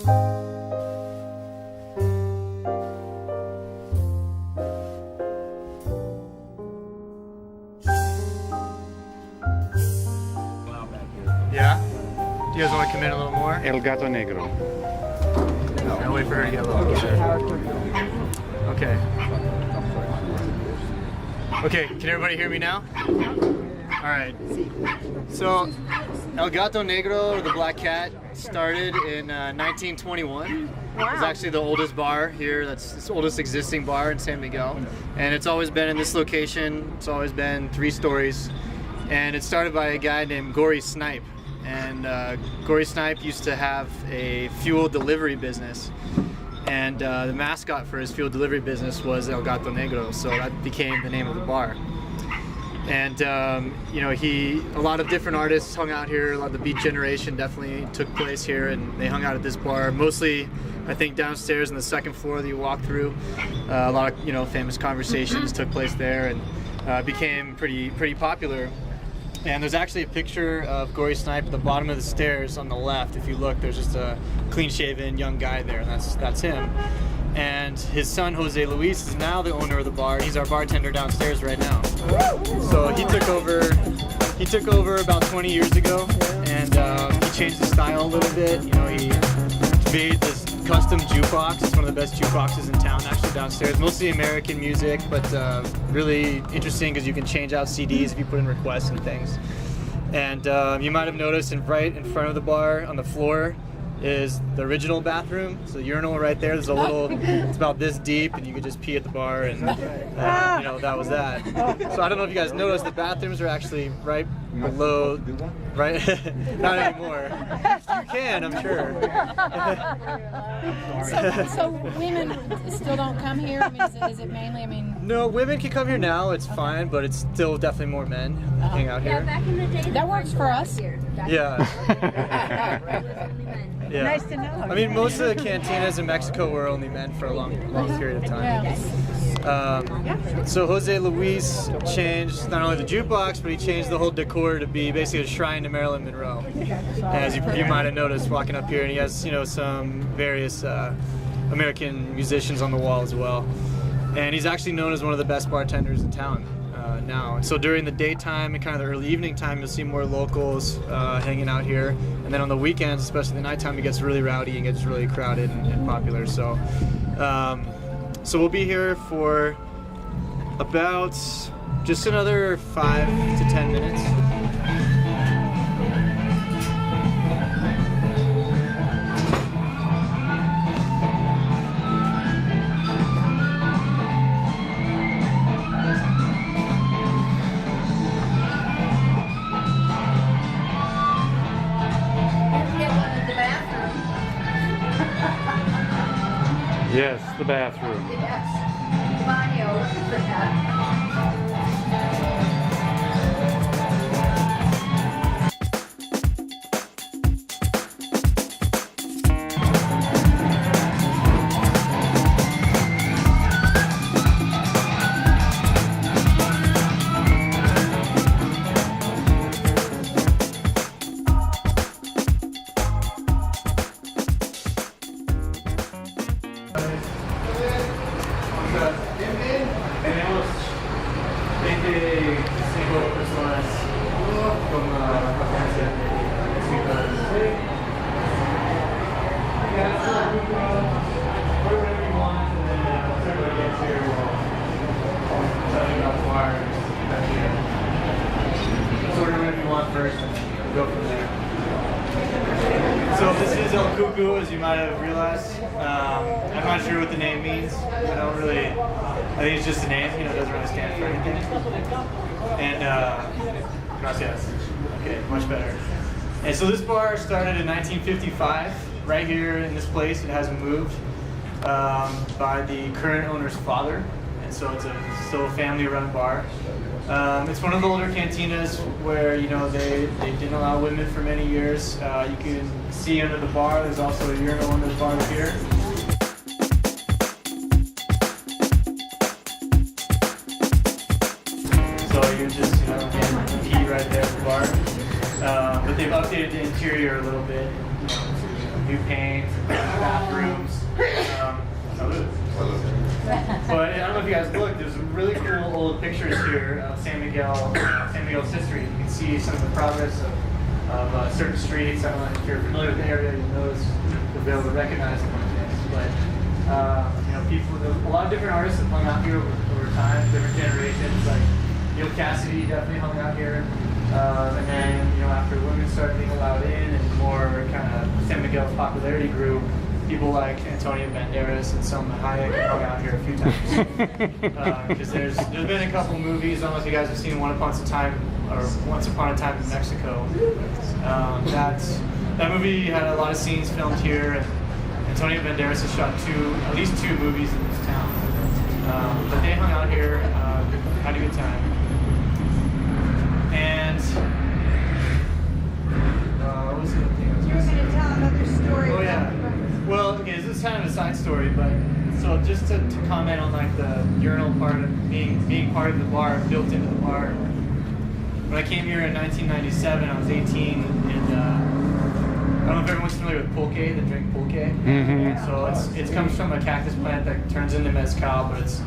Yeah? Do you guys want to come in a little more? El Gato Negro. I'll wait for her to get a little closer. Okay. Okay, can everybody hear me now? Alright. So, El Gato Negro, or the Black Cat, started in 1921. Wow. It's actually the oldest bar here, that's the oldest existing bar in San Miguel. And it's always been in this location, it's always been 3 stories. And it started by a guy named Gory Snipe. And Gory Snipe used to have a fuel delivery business. And the mascot for his fuel delivery business was El Gato Negro, so that became the name of the bar. And you know, a lot of different artists hung out here. A lot of the Beat Generation definitely took place here, and they hung out at this bar. Mostly, I think, downstairs on the 2nd floor that you walk through. A lot of famous conversations took place there, and became pretty popular. And there's actually a picture of Gory Snipe at the bottom of the stairs on the left. If you look, there's just a clean-shaven young guy there, and that's him. And his son, Jose Luis, is now the owner of the bar. He's our bartender downstairs right now. So he took over about 20 years ago, and he changed the style a little bit. You know, he made this custom jukebox. It's one of the best jukeboxes in town, actually, downstairs. Mostly American music, but really interesting because you can change out CDs if you put in requests and things. And you might have noticed right in front of the bar on the floor is the original bathroom. So the urinal right there. There's a little, it's about this deep, and you could just pee at the bar, and you know, that was that. So I don't know if you guys noticed, the bathrooms are actually right below, right? Not anymore. You can, I'm sure. So women still don't come here? I mean, is it mainly, I mean... No, women can come here now, it's fine, but it's still definitely more men hang out here. Yeah, back in the day, That works for us. Yeah. Yeah. Nice to know. I mean, most of the cantinas in Mexico were only men for a long period of time. Yeah. So Jose Luis changed not only the jukebox, but he changed the whole decor to be basically a shrine to Marilyn Monroe. As you might have noticed walking up here, and he has, you know, some various American musicians on the wall as well. And he's actually known as one of the best bartenders in town now. So during the daytime and kind of the early evening time, you'll see more locals hanging out here. And then on the weekends, especially the nighttime, it gets really rowdy and gets really crowded and popular. So, so we'll be here for about just another 5 to 10 minutes. Yes, the bathroom. So this is El Cuckoo, as you might have realized. I'm not sure what the name means. I don't really, I think it's just a name, you know, it doesn't really stand for anything. And, gracias. Okay, much better. And so this bar started in 1955, right here in this place. It hasn't moved, by the current owner's father. And so it's still a family-run bar. It's one of the older cantinas where, you know, they didn't allow women for many years. You can see under the bar, there's also a urinal under the bar here. So you can just, you know, pee right there at the bar. But they've updated the interior a little bit, you know, to new paint, bathrooms. But I don't know if you guys look, there's some really cool old pictures here of San Miguel's history. You can see some of the progress of certain streets. I don't know if you're familiar with the area, you'll notice, you'll be able to recognize them like this. But a lot of different artists have hung out here over time, different generations. Like Neil Cassidy definitely hung out here. And then, after women started being allowed in and more kind of San Miguel's popularity grew, people like Antonio Banderas and Selma Hayek hung out here a few times. Because there's been a couple movies. I don't know if you guys have seen Once Upon a Time in Mexico. That movie had a lot of scenes filmed here, and Antonio Banderas has shot at least two movies in this town. But they hung out here, had a good time. And what was the other thing I was You were going to tell another story. Oh yeah. Well, okay, this is kind of a side story, but so just to comment on like the urinal part of being part of the bar, built into the bar. When I came here in 1997, I was 18, and I don't know if everyone's familiar with pulque, the drink pulque. Mm-hmm. So it comes from a cactus plant that turns into mezcal, but it's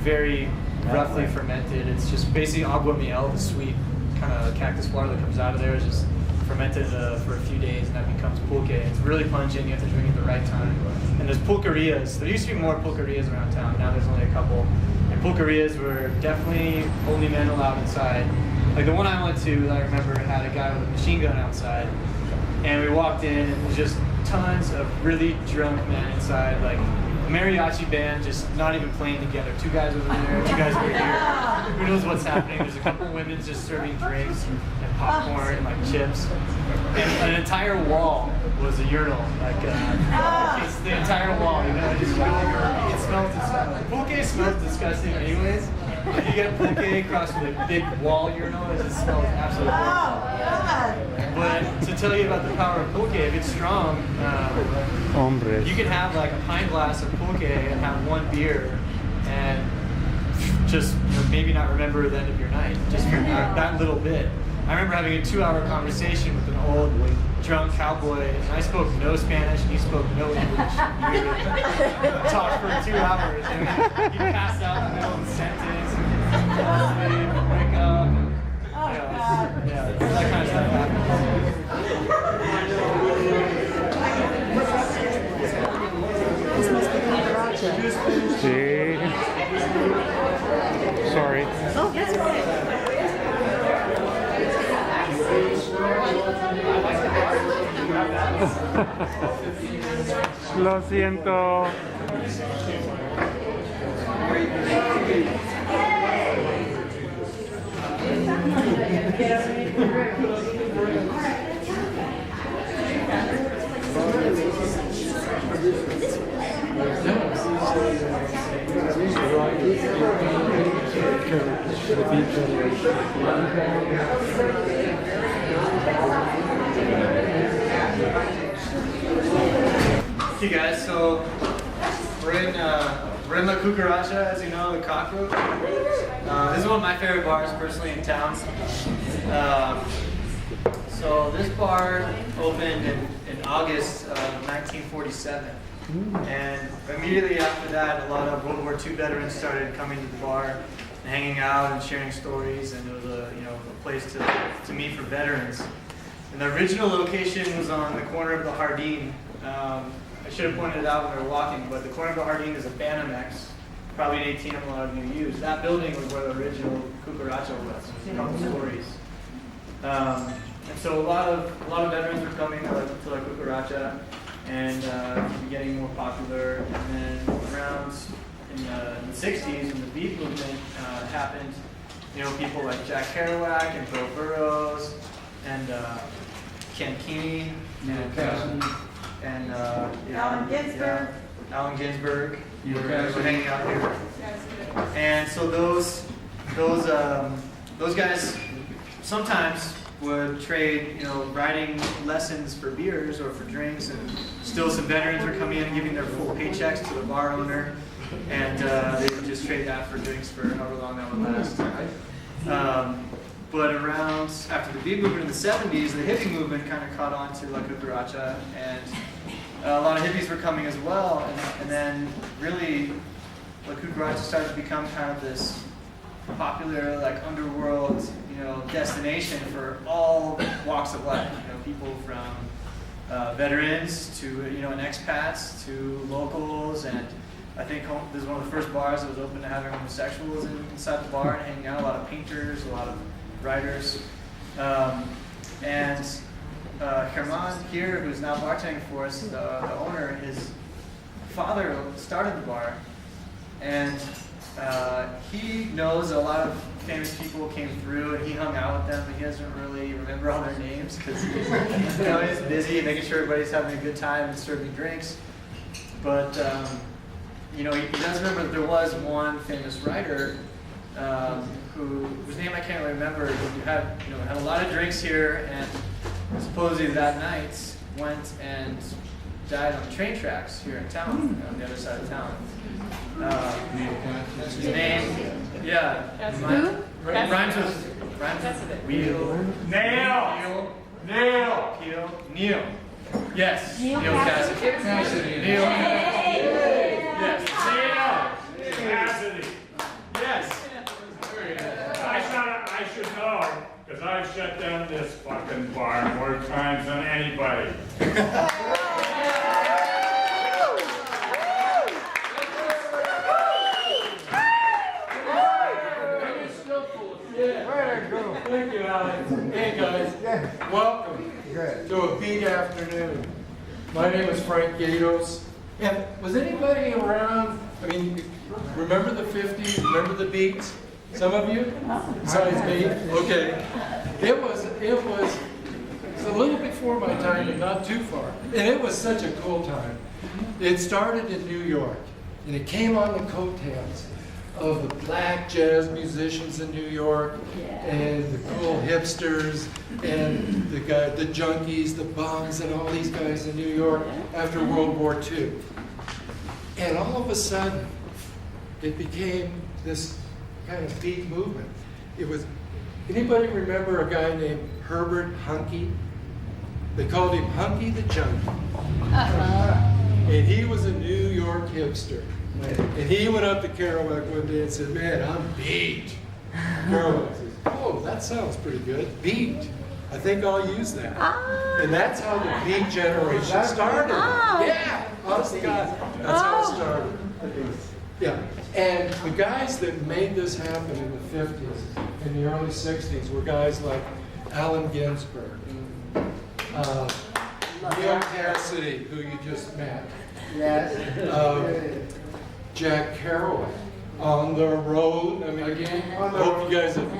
very roughly fermented. It's just basically agua miel, the sweet kind of cactus water that comes out of there is just fermented for a few days, and that becomes pulque. It's really pungent. You have to drink it at the right time. And there's pulquerias. There used to be more pulquerias around town. Now there's only a couple. And pulquerias were definitely only men allowed inside. Like the one I went to, I remember, had a guy with a machine gun outside. And we walked in, and it was just tons of really drunk men inside, like a mariachi band just not even playing together. Two guys over there, two guys over here. Who knows what's happening? There's a couple of women just serving drinks and popcorn and like chips. And an entire wall was a urinal. Like it's the entire wall. Just it smells disgusting. Pulque smells disgusting anyways. If you get pulque across with a big wall urinal, it just smells absolutely horrible. But to tell you about the power of pulque, if it's strong, you can have like a pint glass of pulque and have one beer and just maybe not remember the end of your night, just for that little bit. I remember having a 2-hour conversation with an old drunk cowboy, and I spoke no Spanish and he spoke no English. We talked for 2 hours, and he passed out in the middle of the sentence, and wake up. Yeah, that kind of stuff happens. This must be Cucaracha. Sí. Sorry. Oh, that's okay. Lo siento. Hey guys, so we're in La Cucaracha, as you know, the cockroach. This is one of my favorite bars personally in town. So this bar opened in August of 1947. And immediately after that, a lot of World War II veterans started coming to the bar and hanging out and sharing stories, and it was a place to meet for veterans. And the original location was on the corner of the Jardín. I should have pointed it out when we were walking, but the corner of the Jardín is a Banamex, probably an ATM a lot of you use. That building was where the original Cucaracha was, a couple stories. And so a lot of veterans were coming to La Cucaracha and getting more popular. And then around in the 60s, when the beat movement happened, people like Jack Kerouac and Bill Burroughs and Cantina and Allen Ginsberg. Allen Ginsberg were hanging out here. And so those guys sometimes would trade, writing lessons for beers or for drinks, and still some veterans were coming in and giving their full paychecks to the bar owner, and they would just trade that for drinks for however long that would last. But around after the beat movement in the 70s, the hippie movement kind of caught on to La Cucaracha, and a lot of hippies were coming as well, and then really, like Cucaracha started to become kind of this popular, like underworld, destination for all walks of life. People from veterans to and expats to locals, and I think this is one of the first bars that was open to having homosexuals inside the bar and hanging out. A lot of painters, a lot of writers, and Herman here, who's now bartending for us, the owner, his father started the bar, and he knows a lot of famous people came through, and he hung out with them, but he doesn't really remember all their names because he's busy making sure everybody's having a good time and serving drinks. But he does remember that there was one famous writer whose name I can't remember, who had a lot of drinks here, and supposedly that night went and died on the train tracks here in town, on the other side of town. His name, rhymes with wheel. Neil. Yes, Neil Cassidy. Neil. Yes, Neil Cassidy. Yes. I should know, because I've shut down this fucking bar more times than anybody. Thank you, Alex. Hey guys, welcome to a beat afternoon. My name is Frank Gatos. And was anybody around? I mean, remember the 50s? Remember the beats? Some of you? Besides me? Okay. It was a little before my time, but not too far. And it was such a cool time. It started in New York, and it came on the coattails of the black jazz musicians in New York, and the cool hipsters, and the junkies, the bums, and all these guys in New York after World War II. And all of a sudden, it became this kind of beat movement. It was, anybody remember a guy named Herbert Hunky? They called him Hunky the Junkie. And he was a New York hipster. And he went up to Kerouac one day and said, "Man, I'm beat." Kerouac says, "Oh, that sounds pretty good. Beat. I think I'll use that." And that's how the beat generation started. Yeah, honest to God, that's how it started. Yeah, and the guys that made this happen in the 50s and the early 60s were guys like Allen Ginsberg, Neil Cassidy, who you just met. Yes. Jack Kerouac, On the Road. I mean, again, I hope you guys have,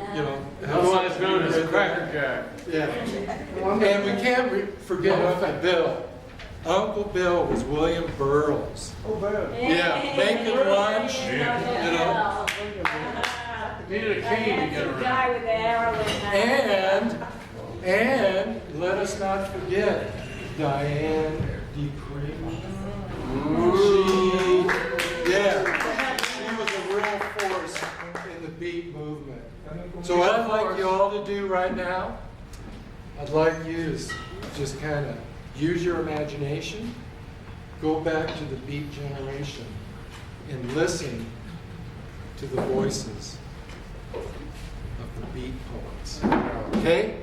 Otherwise known as Cracker Jack. Yeah. And we can't forget Uncle Bill. Uncle Bill was William Burroughs. Oh, Bill. Yeah, making lunch, Needed a key to get around. And let us not forget Diane Dupree. She was a real force in the beat movement. So what I'd like you all to do right now, I'd like you to just kind of use your imagination, go back to the beat generation, and listen to the voices of the beat poets. Okay?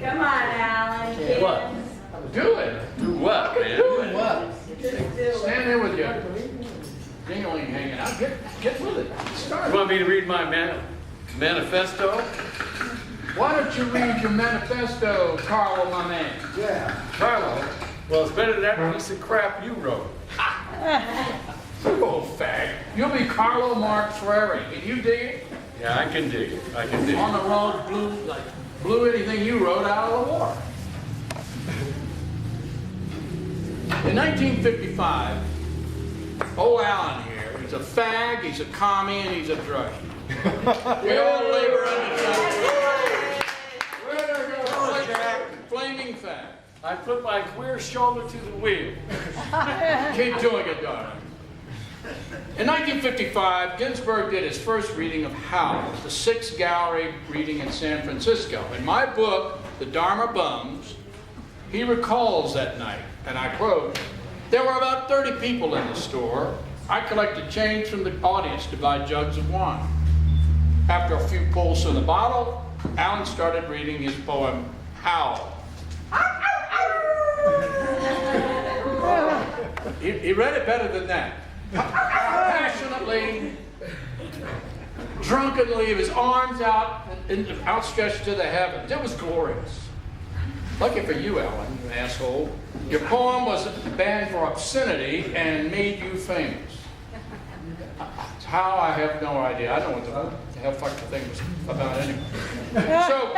Come on, Alan. What? Do it. Do what, man? Do what? Stand there with your ding-a-ling hanging out. Get with it. Start. You want me to read my manifesto? Why don't you read your manifesto, Carlo, my man? Yeah. Carlo? Well, it's better than that piece of crap you wrote. You old fag. You'll be Carlo Mark Frere. Can you dig it? Yeah, I can dig it. I can dig On it. the road, blew anything you wrote out of the war. In 1955, old Alan here is a fag, he's a commie, and he's a druggie. We all labor under flaming fag. I put my queer shoulder to the wheel. Keep doing it, darling. In 1955, Ginsberg did his first reading of Howl, the 6th gallery reading in San Francisco. In my book, The Dharma Bums, he recalls that night, and I quote, "There were about 30 people in the store. I collected change from the audience to buy jugs of wine. After a few pulls from the bottle, Allen started reading his poem, Howl. He read it better than that. Passionately, drunkenly, with his arms outstretched to the heavens. It was glorious. Lucky for you, Allen, you asshole. Your poem was banned for obscenity and made you famous. How, I have no idea. I don't know what the hell fuck the thing was about anyway. So,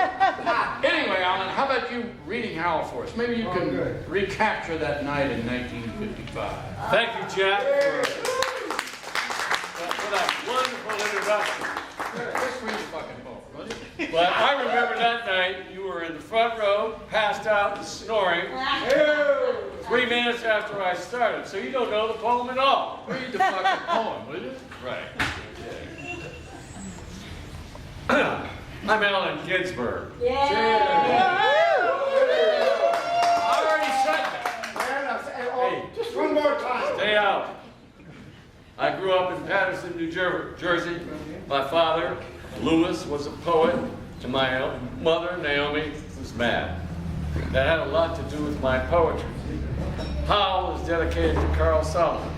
anyway, Allen, how about you reading Howl for us? Maybe you can recapture that night in 1955. Thank you, Jack, for that wonderful introduction. Just read the fucking poem, will you? Well, I remember that night you were in the front row, passed out and snoring 3 minutes after I started, so you don't know the poem at all. Read the fucking poem, will you? Right. I'm Allen Ginsberg. I already said that. Hey, Just one more time. stay out. I grew up in Patterson, New Jersey. My father, Lewis, was a poet, and my mother, Naomi, was mad. That had a lot to do with my poetry. Howl is dedicated to Carl Solomon.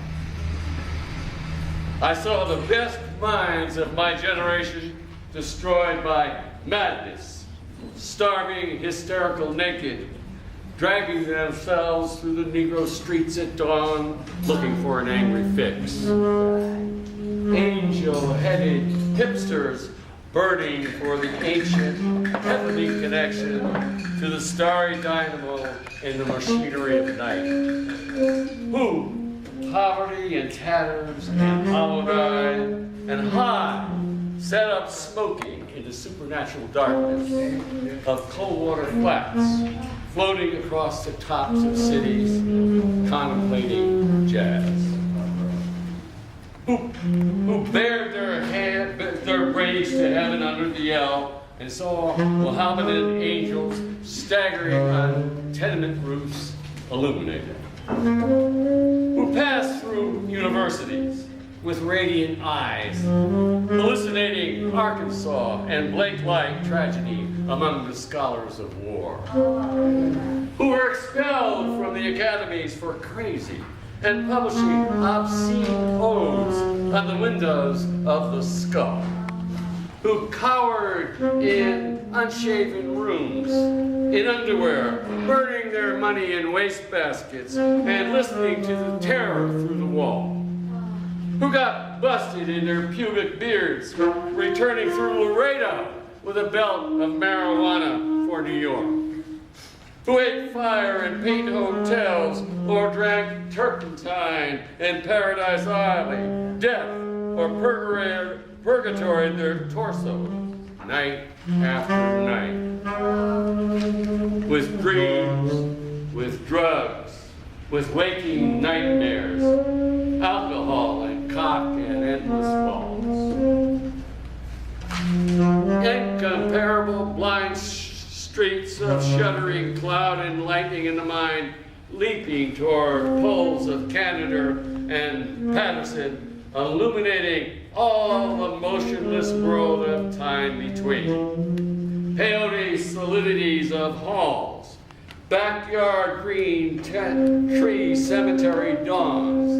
I saw the best minds of my generation destroyed by madness, starving, hysterical, naked, dragging themselves through the Negro streets at dawn, looking for an angry fix. Angel-headed hipsters burning for the ancient heavenly connection to the starry dynamo in the machinery of night. Who, poverty and tatters and hollow-eyed and high, set up smoking in the supernatural darkness of cold water flats, floating across the tops of cities, contemplating jazz. Who bared their rage to heaven under the L and saw Mohammedan angels staggering on tenement roofs illuminated. Who passed through universities with radiant eyes, hallucinating Arkansas and Blake-like tragedy among the scholars of war. Who were expelled from the academies for crazy and publishing obscene odes on the windows of the skull. Who cowered in unshaven rooms, in underwear, burning their money in wastebaskets and listening to the terror through the wall. Who got busted in their pubic beards, returning through Laredo with a belt of marijuana for New York. Who ate fire in paint hotels or drank turpentine in Paradise Alley, death or purgatory in their torso, night after night. With dreams, with drugs, with waking nightmares, alcohol and cock and endless balls. Incomparable blind streets of shuddering cloud and lightning in the mind, leaping toward poles of Canada and Patterson, illuminating all the motionless world of time between. Peyote solidities of halls, backyard green tree cemetery dawns,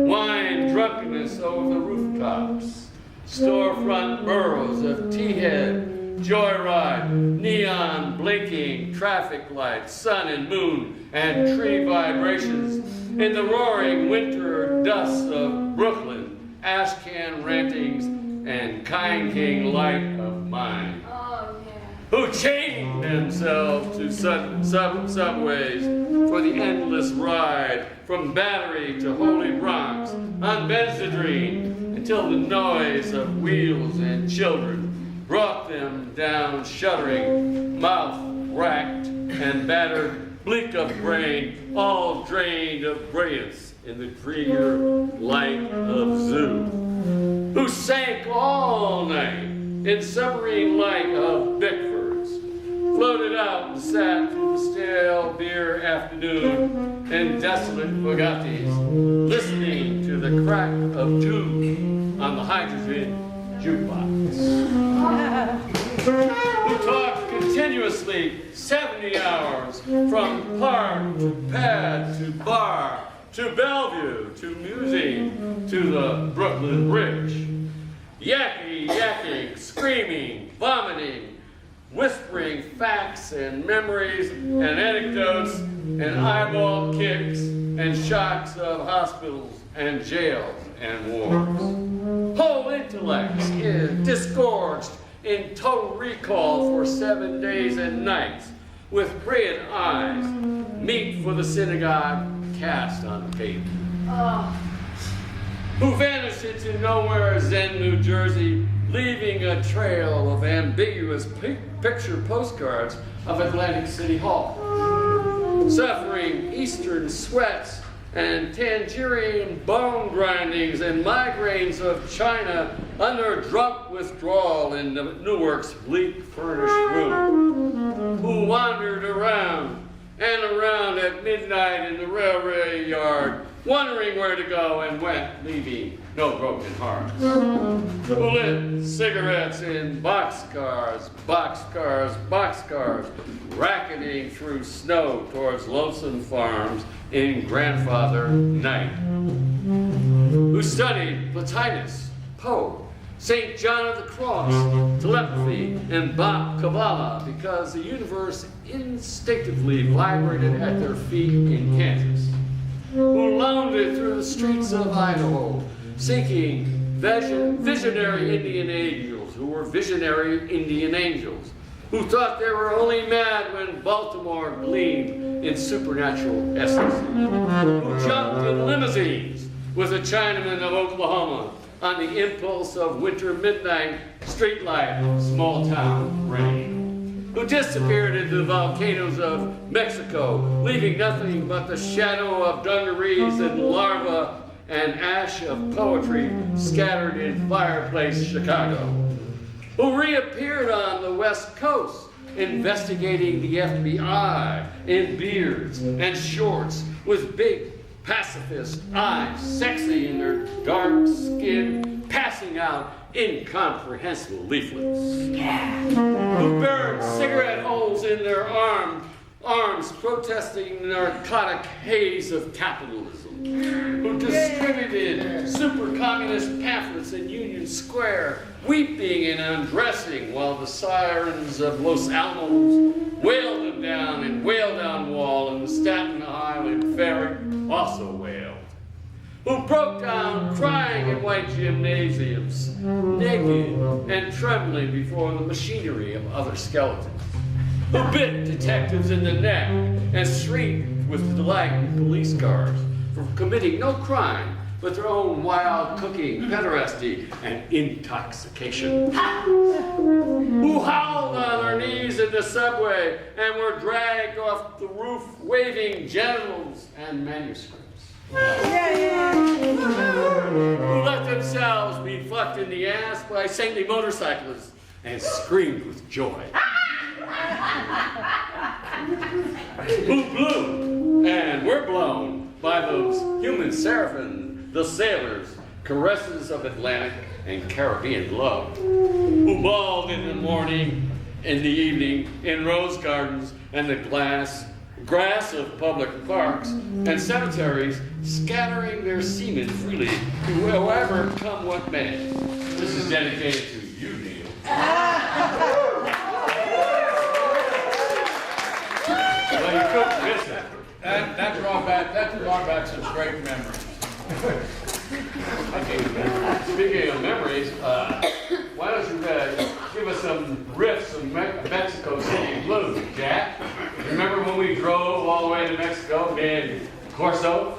wine drunkenness over the rooftops, storefront burrows of tea-head, joyride, neon blinking, traffic lights, sun and moon, and tree vibrations in the roaring winter dust of Brooklyn, ash can rantings, and kind king light of mine. Who chained themselves to subways for the endless ride from Battery to Holy Bronx on Benzedrine until the noise of wheels and children brought them down shuddering, mouth racked and battered, bleak of brain, all drained of brilliance in the drear light of zoo, who sank all night in submarine light of Bickfords, floated out and sat through the stale beer afternoon in desolate Bugattis, listening to the crack of tube on the hydrogen jukebox. Who talked continuously 70 hours from park to pad to bar to Bellevue to musing to the Brooklyn Bridge. Yakking, screaming, vomiting, whispering facts and memories and anecdotes and eyeball kicks and shocks of hospitals and jails and wars. Whole intellects disgorged in total recall for 7 days and nights, with brilliant eyes, meet for the synagogue cast on paper. Who vanished into nowhere Zen, New Jersey, leaving a trail of ambiguous picture postcards of Atlantic City Hall. Suffering eastern sweats and tangerine bone grindings and migraines of China under drunk withdrawal in Newark's bleak furnished room. Who wandered around and around at midnight in the railway yard, wondering where to go and went, leaving no broken hearts. Who lit cigarettes in boxcars, racketing through snow towards lonesome farms in grandfather night. Who studied Plotinus, Poe, St. John of the Cross, telepathy, and Bach Kabbalah because the universe instinctively vibrated at their feet in Kansas. Who lounged through the streets of Idaho, seeking visionary Indian angels who were visionary Indian angels, who thought they were only mad when Baltimore gleamed in supernatural ecstasy, who jumped in limousines with a Chinaman of Oklahoma on the impulse of winter midnight streetlight small town rain, who disappeared into the volcanoes of Mexico, leaving nothing but the shadow of dungarees and larvae and ash of poetry scattered in fireplace Chicago, who reappeared on the West Coast, investigating the FBI in beards and shorts with big pacifist eyes, sexy in their dark skin, passing out incomprehensible leaflets. Who burned cigarette holes in their arms, protesting the narcotic haze of capitalism. Who distributed super communist pamphlets in Union Square, weeping and undressing while the sirens of Los Alamos wailed them down and wailed down Wall, and the Staten Island Ferry also wailed. Who broke down crying in white gymnasiums, naked and trembling before the machinery of other skeletons. Who bit detectives in the neck and shrieked with delight in police cars for committing no crime but their own wild cooking, pederasty, and intoxication. Who howled on their knees in the subway and were dragged off the roof waving genitals and manuscripts. Who let themselves be fucked in the ass by saintly motorcyclists and screamed with joy. Who blew and were blown by those human seraphim, the sailors, caresses of Atlantic and Caribbean love, who bawled in the morning, in the evening, in rose gardens and the grass of public parks and cemeteries, scattering their semen freely to whoever come what may. This is dedicated to you, Neil. Well, you couldn't miss it. That brought back some great memories. Okay, speaking of memories, why don't you give us some riffs of Mexico City blues, Jack? Remember when we drove all the way to Mexico, me and Corso?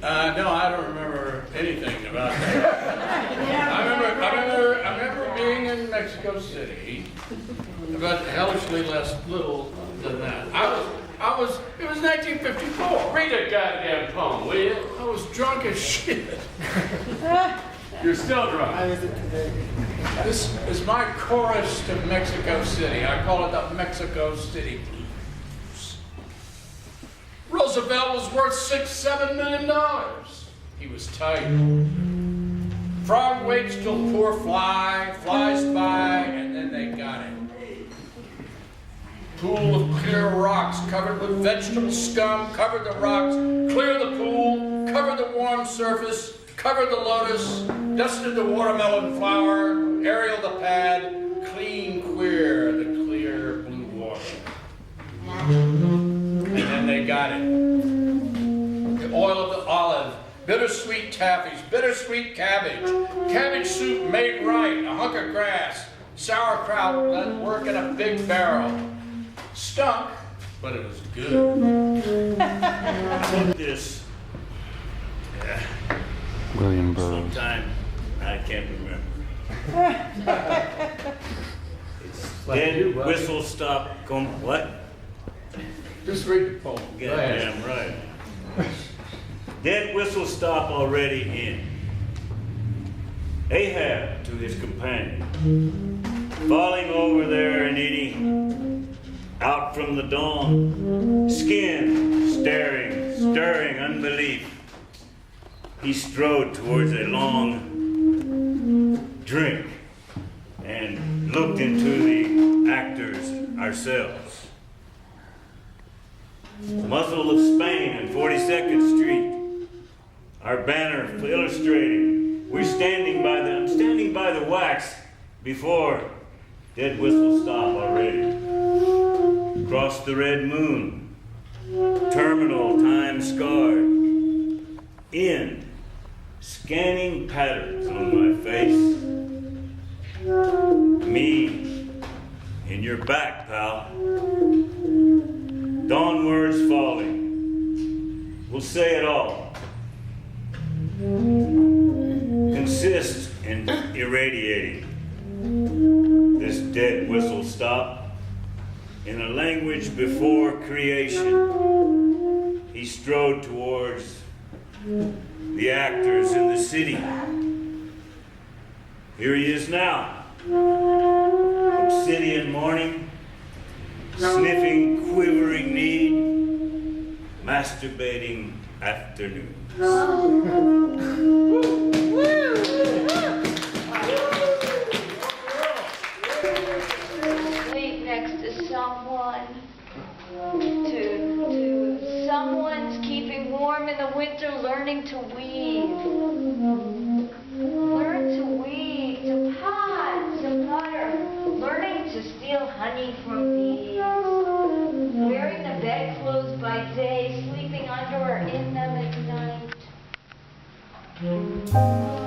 No, I don't remember anything about that. I remember being in Mexico City, but hellishly less little than that. I It was 1954. Read a goddamn poem, will you? I was drunk as shit. You're still drunk. This is my chorus to Mexico City. I call it the Mexico City Blues. Roosevelt was worth $6-7 million. He was tight. Frog waits till poor fly flies by, and then they got it. Pool of clear rocks covered with vegetable scum, covered the rocks, clear the pool, covered the warm surface, covered the lotus, dusted the watermelon flower, aerial the pad, clean queer the clear blue water. And then they got it. The oil of the olive, bittersweet taffies, bittersweet cabbage, cabbage soup made right, a hunk of grass, sauerkraut let work in a big barrel. Stunk, but it was good. This. Yeah. William Burroughs. Sometime I can't remember. It's dead whistle stop. What? Just read the poem. Goddamn right. Dead whistle stop already in. Ahab to his companion, falling over there and eating. Out from the dawn, skin staring, stirring unbelief. He strode towards a long drink and looked into the actors ourselves. Muzzle of Spain and 42nd Street. Our banner illustrating. I'm standing by the wax before dead whistle stop already. Across the red moon, terminal time scarred, in, scanning patterns on my face. Me, in your back, pal. Dawn words falling, we'll say it all. Consist in irradiating this dead whistle stop. In a language before creation, he strode towards the actors in the city. Here he is now, obsidian morning, sniffing quivering need, masturbating afternoons. Someone's keeping warm in the winter, learning to weave. Learn to weave, to pot, to butter, learning to steal honey from bees. Wearing the bedclothes by day, sleeping under or in them at night.